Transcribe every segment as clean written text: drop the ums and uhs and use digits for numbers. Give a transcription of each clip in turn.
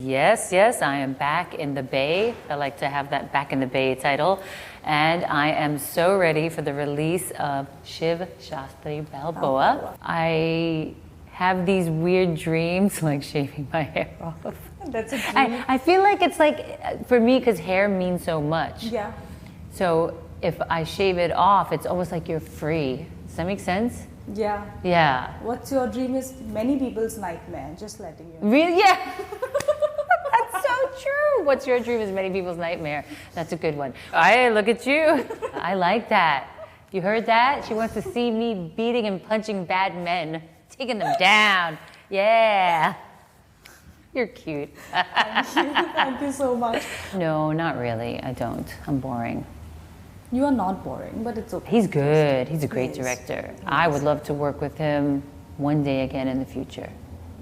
Yes, yes, I am back in the Bay. I like to have that Back in the Bay title. And I am so ready for the release of Shiv Shastri Balboa. I have these weird dreams, like shaving my hair off. That's a dream. I feel like it's like, for me, because hair means so much. Yeah. So if I shave it off, it's almost like you're free. Does that make sense? Yeah. Yeah. What's your dream is many people's nightmare, just letting you know. Really? Yeah. That's so true. What's your dream is many people's nightmare. That's a good one. Hey, look at you. I like that. You heard that? She wants to see me beating and punching bad men, taking them down. Yeah. You're cute. Thank you. Thank you so much. No, not really. I don't. I'm boring. You are not boring, but it's okay. He's good. He's a great Yes. director. Yes. I would love to work with him one day again in the future.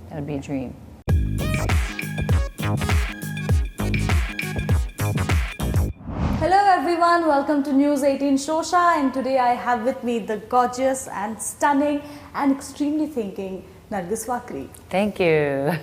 That would be a dream. Hello everyone, welcome to News 18 Showsha, and today I have with me the gorgeous and stunning and extremely thinking Nargis Fakhri. Thank you.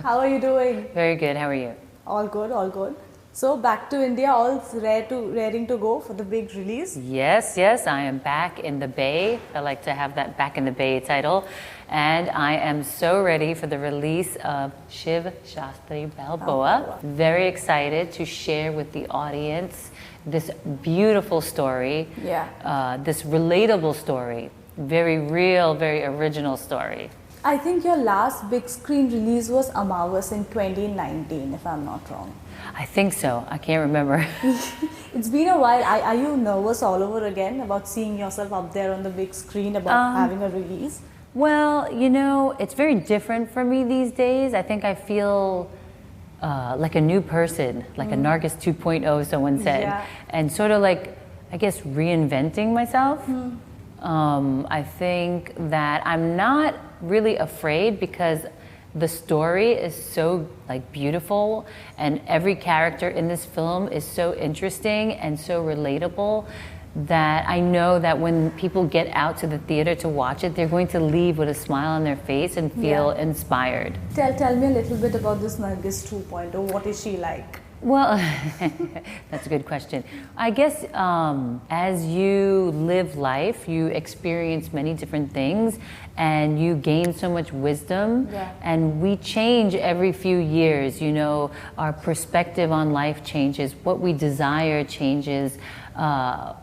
How are you doing? Very good. How are you? All good, all good. So back to India, all raring to go for the big release. Yes, yes, I am back in the Bay. I like to have that Back in the Bay title. And I am so ready for the release of Shiv Shastri Balboa. Very excited to share with the audience this beautiful story. Yeah. This relatable story. Very real, very original story. I think your last big screen release was Amavas in 2019, if I'm not wrong. I think so. I can't remember. It's been a while. Are you nervous all over again about seeing yourself up there on the big screen, about having a release? Well, you know, it's very different for me these days. I think I feel like a new person, like a Nargis 2.0, someone said. Yeah. And sort of like, I guess, reinventing myself. I think that I'm not really afraid because the story is so like beautiful, and every character in this film is so interesting and so relatable that I know that when people get out to the theater to watch it, they're going to leave with a smile on their face and feel inspired. Tell me a little bit about this Nargis 2.0. What is she like? Well, that's a good question. I guess as you live life, you experience many different things and you gain so much wisdom. Yeah. And we change every few years. You know, our perspective on life changes, what we desire changes, how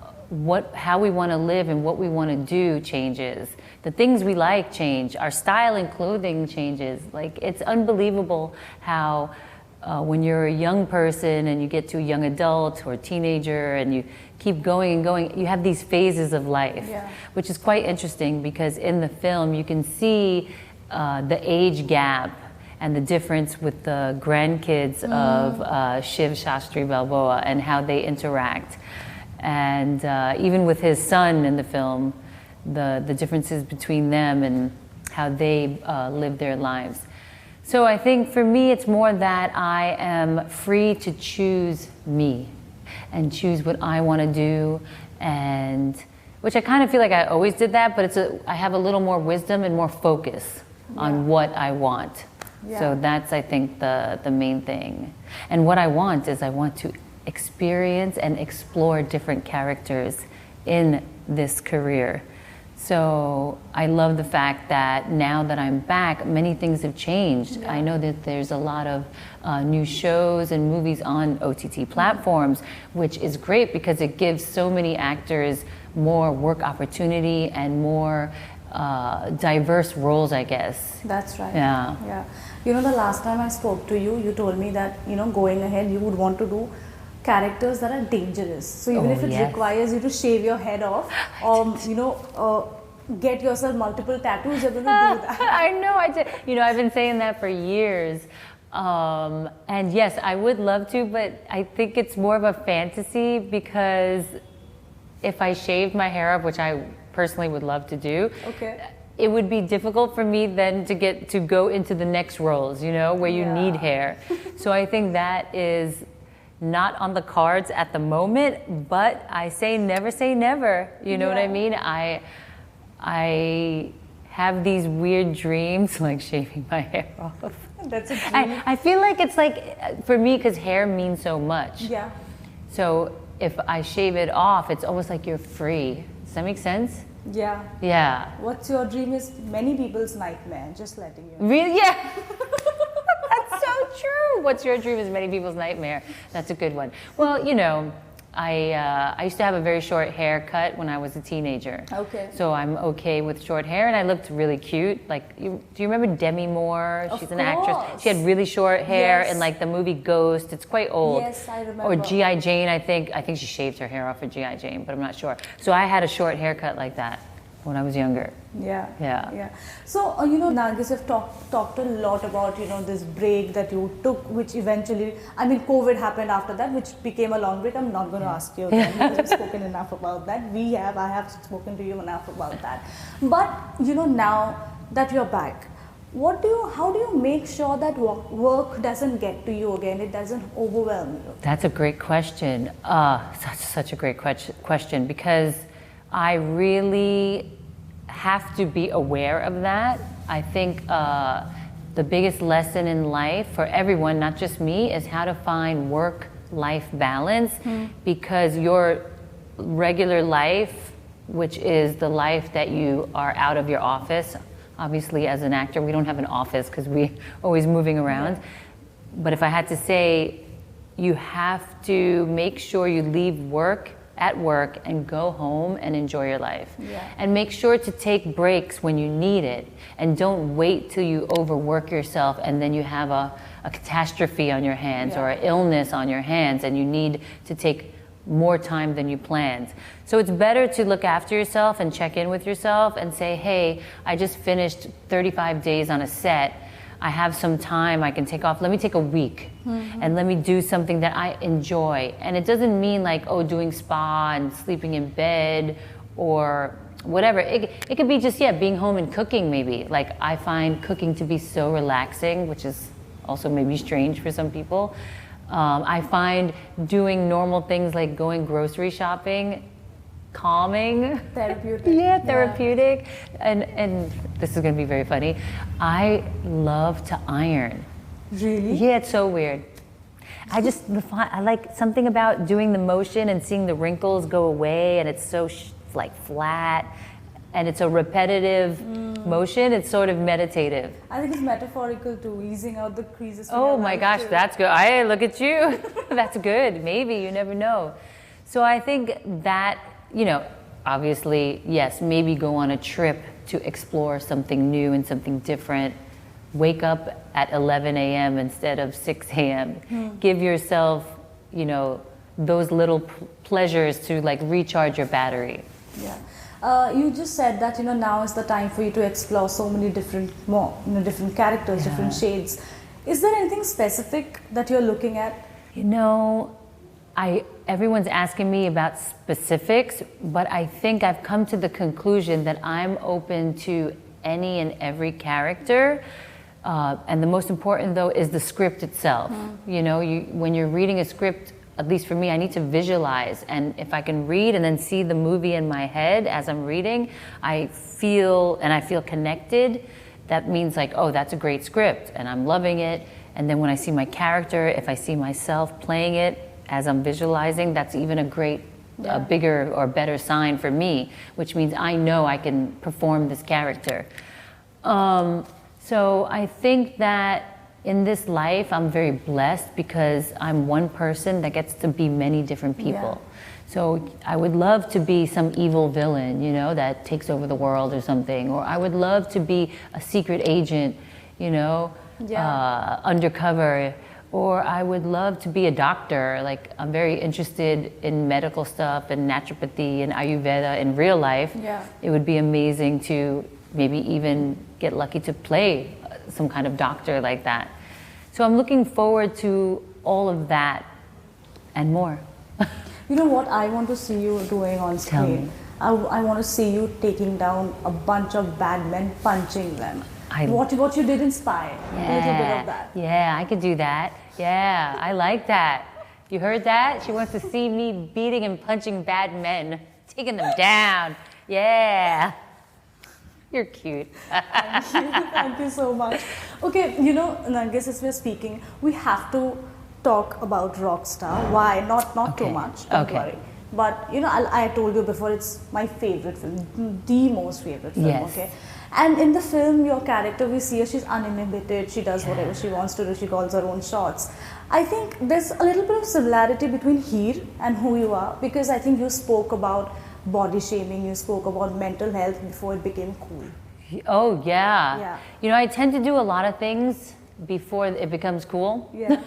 we want to live and what we want to do changes. The things we like change. Our style in clothing changes. Like, it's unbelievable how when you're a young person and you get to a young adult or a teenager and you keep going and going, you have these phases of life, which is quite interesting because in the film you can see the age gap and the difference with the grandkids of Shiv Shastri Balboa and how they interact. And even with his son in the film, the differences between them and how they live their lives. So I think for me, it's more that I am free to choose me and choose what I want to do, and which I kind of feel like I always did that, but I have a little more wisdom and more focus on what I want. Yeah. So that's, I think, the main thing. And what I want is I want to experience and explore different characters in this career. So I love the fact that now that I'm back, many things have changed. Yeah. I know that there's a lot of new shows and movies on OTT platforms, which is great because it gives so many actors more work opportunity and more diverse roles, I guess. That's right. Yeah. Yeah. You know, the last time I spoke to you, you told me that, you know, going ahead, you would want to do characters that are dangerous. So even if it requires you to shave your head off, or you know, get yourself multiple tattoos, you're going to do that. I know, I did. You know, I've been saying that for years. And yes, I would love to, but I think it's more of a fantasy because if I shaved my hair off, which I personally would love to do, it would be difficult for me then to go into the next roles, you know, where you need hair. So I think that is not on the cards at the moment, but I say never, you know what I mean? I have these weird dreams, like shaving my hair off. That's a dream. I feel like it's like, for me, because hair means so much. Yeah. So if I shave it off, it's almost like you're free. Does that make sense? Yeah. Yeah. What's your dream is many people's nightmare, just letting you know. Really? Yeah. That's so true. What's your dream is many people's nightmare. That's a good one. Well, you know, I used to have a very short haircut when I was a teenager. Okay. So I'm okay with short hair, and I looked really cute. Like, do you remember Demi Moore? She's an actress. She had really short hair in like the movie Ghost. It's quite old. Yes, I remember. Or G.I. Jane, I think. I think she shaved her hair off for G.I. Jane, but I'm not sure. So I had a short haircut like that when I was younger. Yeah. Yeah. Yeah. So, you know, Nargis, you've talked a lot about, you know, this break that you took, which eventually, I mean, COVID happened after that, which became a long break. I'm not going to ask you again because we've spoken enough about that. I have spoken to you enough about that. But, you know, now that you're back, how do you make sure that work doesn't get to you again? It doesn't overwhelm you? That's a great question. Such a great question, because I really have to be aware of that. I think the biggest lesson in life for everyone, not just me, is how to find work-life balance, because your regular life, which is the life that you are out of your office, obviously as an actor, we don't have an office because we're always moving around. But if I had to say, you have to make sure you leave work at work and go home and enjoy your life. And make sure to take breaks when you need it, and don't wait till you overwork yourself and then you have a catastrophe on your hands or an illness on your hands and you need to take more time than you planned. So it's better to look after yourself and check in with yourself and say, hey, I just finished 35 days on a set. I have some time I can take off. Let me take a week and let me do something that I enjoy. And it doesn't mean like, oh, doing spa and sleeping in bed or whatever. It could be just, being home and cooking maybe. Like, I find cooking to be so relaxing, which is also maybe strange for some people. I find doing normal things like going grocery shopping calming. Therapeutic. Therapeutic. And this is going to be very funny. I love to iron. Really? Yeah, it's so weird. I like something about doing the motion and seeing the wrinkles go away, and it's so like flat, and it's a repetitive motion. It's sort of meditative. I think it's metaphorical too, easing out the creases. Oh my gosh, that's good. Look at you. That's good. Maybe, you never know. So I think that, you know, obviously, yes, maybe go on a trip to explore something new and something different. Wake up at 11 a.m. instead of 6 a.m. Give yourself, you know, those little pleasures to like recharge your battery. Yeah. You just said that, you know, now is the time for you to explore so many different characters, different shades. Is there anything specific that you're looking at? You know, everyone's asking me about specifics, but I think I've come to the conclusion that I'm open to any and every character. And the most important, though, is the script itself. You know, when you're reading a script, at least for me, I need to visualize. And if I can read and then see the movie in my head as I'm reading, I feel connected. That means like, oh, that's a great script, and I'm loving it. And then when I see my character, if I see myself playing it as I'm visualizing, that's even a bigger or better sign for me, which means I know I can perform this character. So I think that in this life, I'm very blessed because I'm one person that gets to be many different people. So I would love to be some evil villain, you know, that takes over the world or something. Or I would love to be a secret agent, you know, undercover. Or I would love to be a doctor. Like, I'm very interested in medical stuff and naturopathy and Ayurveda in real life. It would be amazing to maybe even get lucky to play some kind of doctor like that. So I'm looking forward to all of that and more. You know what I want to see you doing on Tell screen? me. I want to see you taking down a bunch of bad men, punching them. What you did in Spy. A little bit of that. Yeah, I could do that. Yeah, I like that. You heard that? She wants to see me beating and punching bad men, taking them down. Yeah. You're cute. Thank you. Thank you so much. Okay, you know, Nargis, as we're speaking, we have to talk about Rockstar. Why? Not too much. Don't worry. But you know, I told you before, it's my favorite film, the most favorite film. Yes. Okay. And in the film, your character, we see her, she's uninhibited, she does whatever she wants to do, she calls her own shots. I think there's a little bit of similarity between here and who you are, because I think you spoke about body shaming, you spoke about mental health before it became cool. Oh, yeah. You know, I tend to do a lot of things before it becomes cool. Yeah.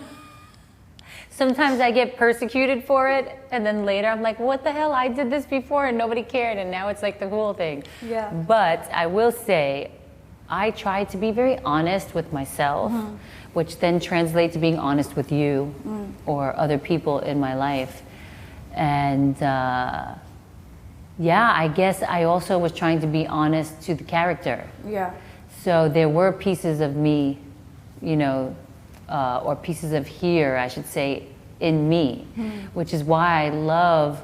Sometimes I get persecuted for it, and then later I'm like, what the hell? I did this before and nobody cared, and now it's like the cool thing. Yeah. But I will say, I try to be very honest with myself, which then translates to being honest with you or other people in my life. And yeah, I guess I also was trying to be honest to the character. Yeah. So there were pieces of me, you know, or pieces of here, I should say, in me, which is why I love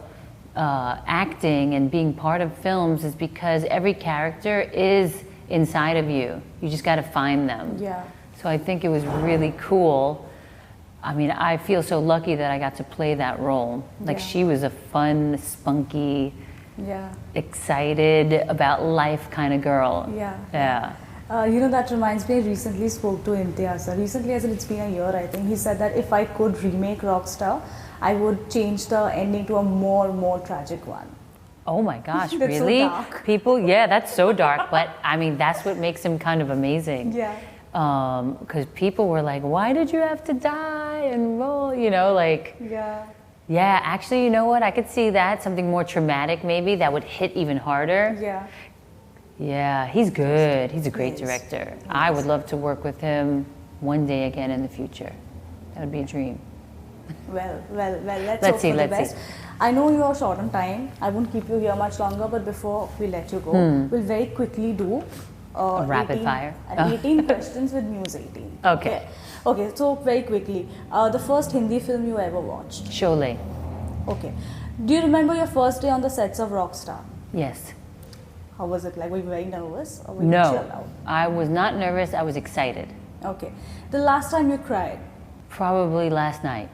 acting and being part of films, is because every character is inside of you. You just got to find them. Yeah. So I think it was really cool. I mean, I feel so lucky that I got to play that role. Like, she was a fun, spunky, excited about life kind of girl. Yeah. You know, that reminds me, I recently spoke to Imtiaz. Recently, as in it's been a year, I think. He said that if I could remake Rockstar, I would change the ending to a more tragic one. Oh my gosh, That's really? so dark. People, yeah, that's so dark. But I mean, that's what makes him kind of amazing. Yeah. Because people were like, why did you have to die? And roll, you know, like. Yeah, actually, you know what? I could see that. Something more traumatic, maybe, that would hit even harder. Yeah. Yeah, he's good. He's a great director. I would love to work with him one day again in the future. That would be a dream. Well, let's hope for the best. I know you are short on time. I won't keep you here much longer, but before we let you go, we'll very quickly do a rapid fire. 18 questions with News 18. Okay. Okay, so very quickly. The first Hindi film you ever watched? Sholay. Okay. Do you remember your first day on the sets of Rockstar? Yes. How was it like? Were you very nervous? Or were you chilled out? I was not nervous. I was excited. Okay. The last time you cried? Probably last night.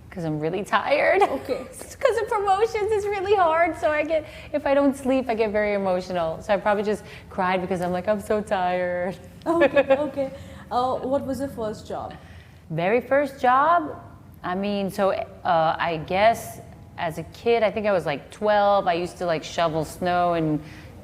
Because I'm really tired. Okay. Because of promotions, it's really hard. So if I don't sleep, I get very emotional. So I probably just cried because I'm like, I'm so tired. Okay. What was your first job? Very first job? I mean, so I guess as a kid, I think I was like 12. I used to like shovel snow and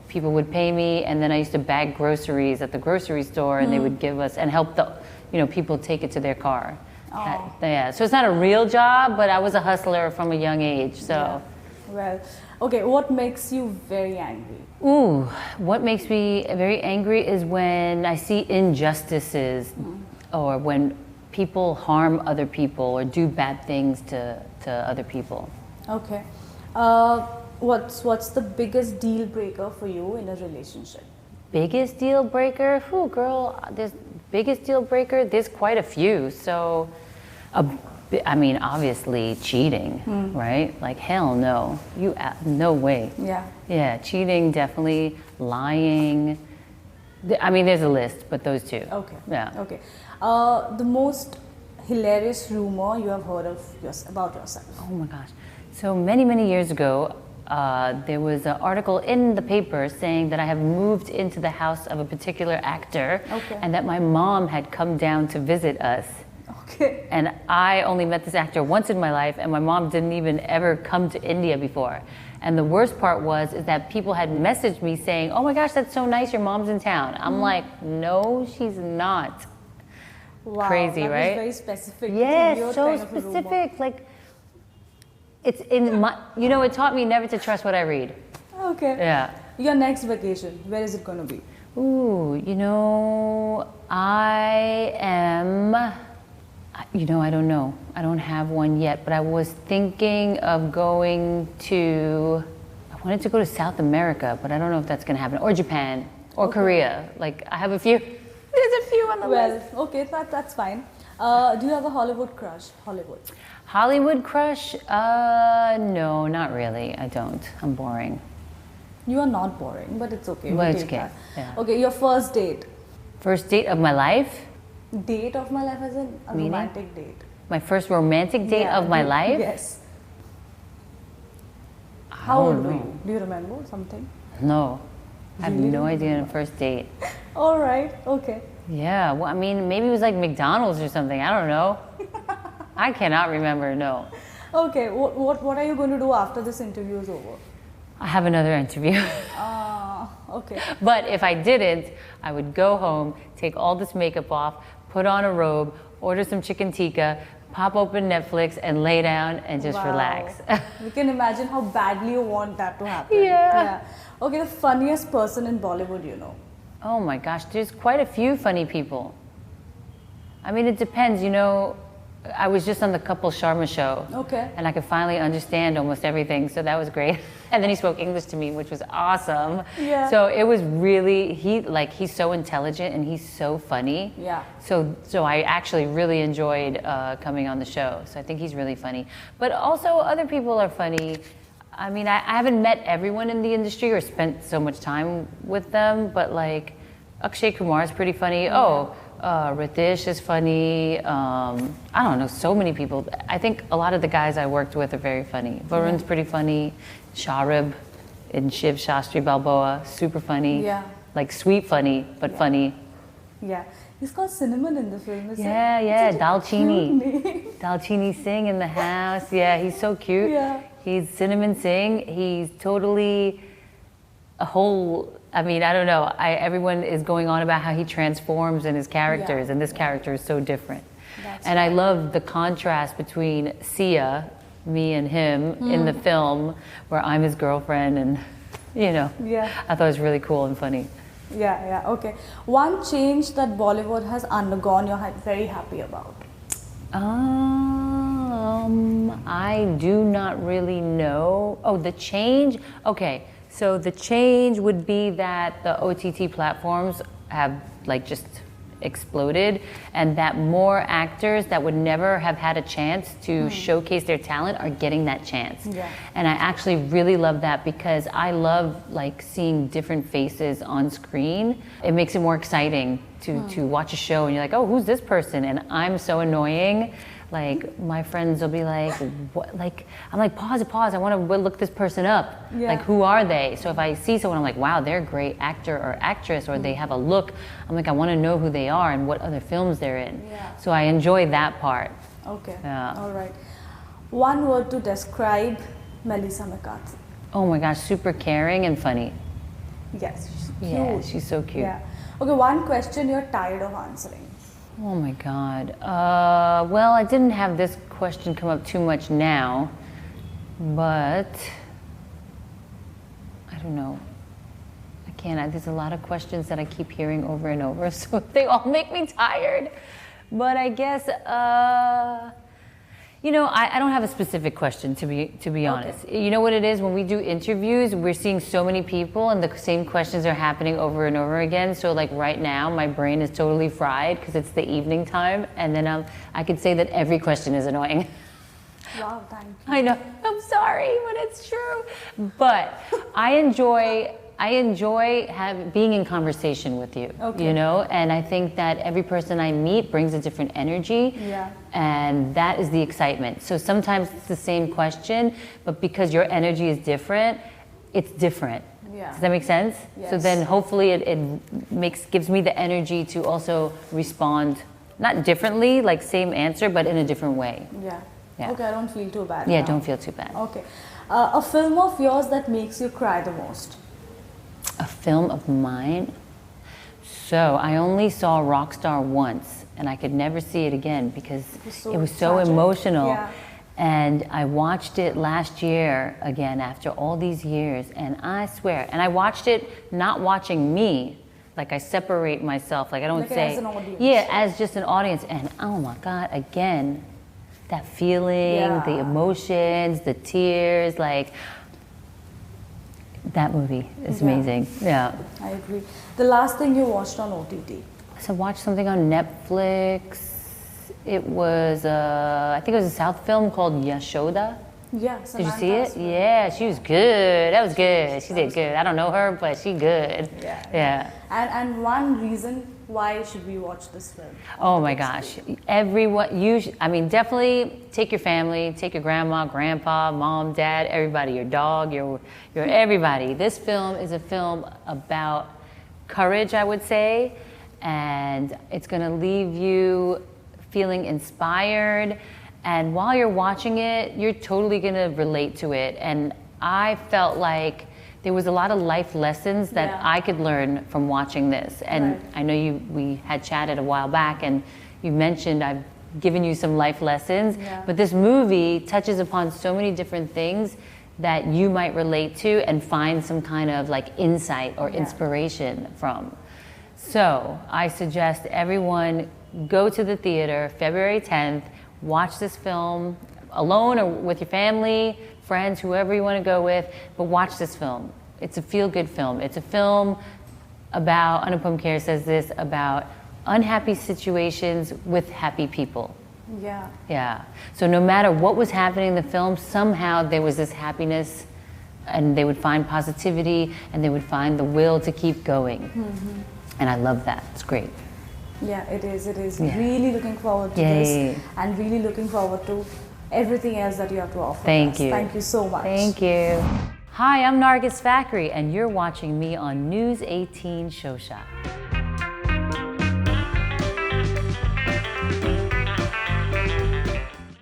people would pay me, and then I used to bag groceries at the grocery store, and they would give us and help the, you know, people take it to their car. Yeah, so it's not a real job, but I was a hustler from a young age. So, well, okay. What makes you very angry? Ooh, what makes me very angry is when I see injustices, or when people harm other people or do bad things to other people. Okay. What's the biggest deal breaker for you in a relationship? Biggest deal breaker? Whew, girl, there's biggest deal breaker? There's quite a few. So, I mean, obviously cheating, right? Like, hell no. No way. Yeah, cheating, definitely. Lying. I mean, there's a list, but those two. Okay. Yeah. Okay. The most hilarious rumor you have heard of about yourself? Oh my gosh. So many years ago, there was an article in the paper saying that I have moved into the house of a particular actor, and that my mom had come down to visit us. Okay. And I only met this actor once in my life, and my mom didn't even ever come to India before. And the worst part is that people had messaged me saying, oh my gosh, that's so nice, your mom's in town. I'm like, no, she's not. Wow, crazy, that right? Was very specific. Yes, so specific. Like, it's in my, you know, it taught me never to trust what I read. Okay. Yeah. Your next vacation, where is it going to be? Ooh, you know, I don't know. I don't have one yet, but I was thinking of going to, I wanted to go to South America, but I don't know if that's going to happen, or Japan, or Korea. Like, I have a few, there's a few on the list. Okay, that's fine. Do you have a Hollywood crush? Hollywood crush? No, not really. I don't. I'm boring. You are not boring, but it's okay. But We'll it's take okay. that. Yeah. Okay, your first date. First date of my life? Date of my life as in a Meaning? romantic date. My first romantic date of my life? Yes. How Oh, old were no. you? Do you remember something? No. I have Really no don't idea on a remember. first date. All right. Okay. Yeah, well, I mean, maybe it was like McDonald's or something. I don't know. I cannot remember, no. Okay. What are you going to do after this interview is over? I have another interview. Okay. But if I didn't, I would go home, take all this makeup off, put on a robe, order some chicken tikka, pop open Netflix, and lay down and just Wow. relax. We can imagine how badly you want that to happen. Yeah. Okay, the funniest person in Bollywood, you know. Oh my gosh, there's quite a few funny people. I mean, it depends, you know. I was just on the Couple Sharma show. Okay. And I could finally understand almost everything, so that was great. And then he spoke English to me, which was awesome. Yeah. So it was really, he's so intelligent and he's so funny. Yeah. So I actually really enjoyed coming on the show. So I think he's really funny. But also other people are funny. I mean, I haven't met everyone in the industry or spent so much time with them, but like Akshay Kumar is pretty funny. Yeah. Ritesh is funny. I don't know, so many people. I think a lot of the guys I worked with are very funny. Varun's pretty funny. Sharib in Shiv Shastri Balboa, super funny. Yeah. Like sweet funny, but funny. Yeah. He's got cinnamon in the film, isn't Yeah, it? yeah, Such a Dalchini. cute name. Dalchini Singh in the house. Yeah, he's so cute. Yeah. He's Cinnamon Singh. He's totally a whole. I mean, I don't know. Everyone is going on about how he transforms in his characters, Yeah. and this character is so different. That's And I love the contrast between Sia, me and him in the film, where I'm his girlfriend, and you know, Yeah. I thought it was really cool and funny. Yeah, okay. One change that Bollywood has undergone you're very happy about? I do not really know. Oh, the change? Okay, so the change would be that the OTT platforms have like just exploded, and that more actors that would never have had a chance to showcase their talent are getting that chance. Yeah. And I actually really love that because I love like seeing different faces on screen. It makes it more exciting to watch a show and you're like, oh, who's this person? And I'm so annoying. Like my friends will be like, what? Like I'm like, pause, I want to look this person up. Yeah. Like who are they? So if I see someone, I'm like, wow, they're a great actor or actress, or they have a look. I'm like, I want to know who they are and what other films they're in. Yeah. So I enjoy that part. Okay. Yeah. All right. One word to describe Melissa McCarthy. Oh my gosh, super caring and funny. Yes, she's cute. Yeah, she's so cute. Yeah. Okay, one question you're tired of answering. Oh my God. Well, I didn't have this question come up too much now, but I don't know. I can't. There's a lot of questions that I keep hearing over and over, so they all make me tired. But I guess, you know, I don't have a specific question to be honest. You know what it is? When we do interviews, we're seeing so many people and the same questions are happening over and over again. So like right now, my brain is totally fried because it's the evening time. And then I could say that every question is annoying. Wow, thank you. I know, I'm sorry, but it's true. But I enjoy being in conversation with you, you know? And I think that every person I meet brings a different energy. Yeah. And that is the excitement. So sometimes it's the same question, but because your energy is different, it's different. Yeah. Does that make sense? Yes. So then hopefully it gives me the energy to also respond, not differently, like same answer, but in a different way. Yeah. Yeah. Okay, I don't feel too bad. Yeah, now. don't feel too bad. Okay. A film of yours that makes you cry the most? A film of mine? So I only saw Rockstar once, and I could never see it again because it was so tragic. emotional. Yeah. And I watched it last year again after all these years, and I swear, and I watched it not watching me, like I separate myself, like I don't Like say, as an audience. yeah, as just an audience, and oh my God, again, that feeling, the emotions, the tears, like that movie is amazing. Yeah. I agree. The last thing you watched on OTT? So I watched something on Netflix. It was, I think it was a South film called Yashoda. Yeah, Did you see it? Yeah, she was good. That was good. She did good. I don't know her, but she good. Yeah. And one reason why should we watch this film? Oh my gosh. Everyone, I mean, definitely take your family, take your grandma, grandpa, mom, dad, everybody, your dog, your everybody. This film is a film about courage, I would say, and it's going to leave you feeling inspired. And while you're watching it, you're totally going to relate to it. And I felt like there was a lot of life lessons that I could learn from watching this. And I know we had chatted a while back, and you mentioned I've given you some life lessons. But this movie touches upon so many different things that you might relate to and find some kind of like insight or inspiration from. So I suggest everyone go to the theater February 10th. Watch this film alone or with your family, friends, whoever you want to go with, but watch this film. It's a feel-good film. It's a film about, Anupam Kher says this, about unhappy situations with happy people. Yeah. So no matter what was happening in the film, somehow there was this happiness, and they would find positivity, and they would find the will to keep going. And I love that. It's great. Yeah, it is. Really looking forward to this, and really looking forward to everything else that you have to offer. Thank you. Thank you so much. Thank you. Hi, I'm Nargis Fakhri, and you're watching me on News 18 Showsha.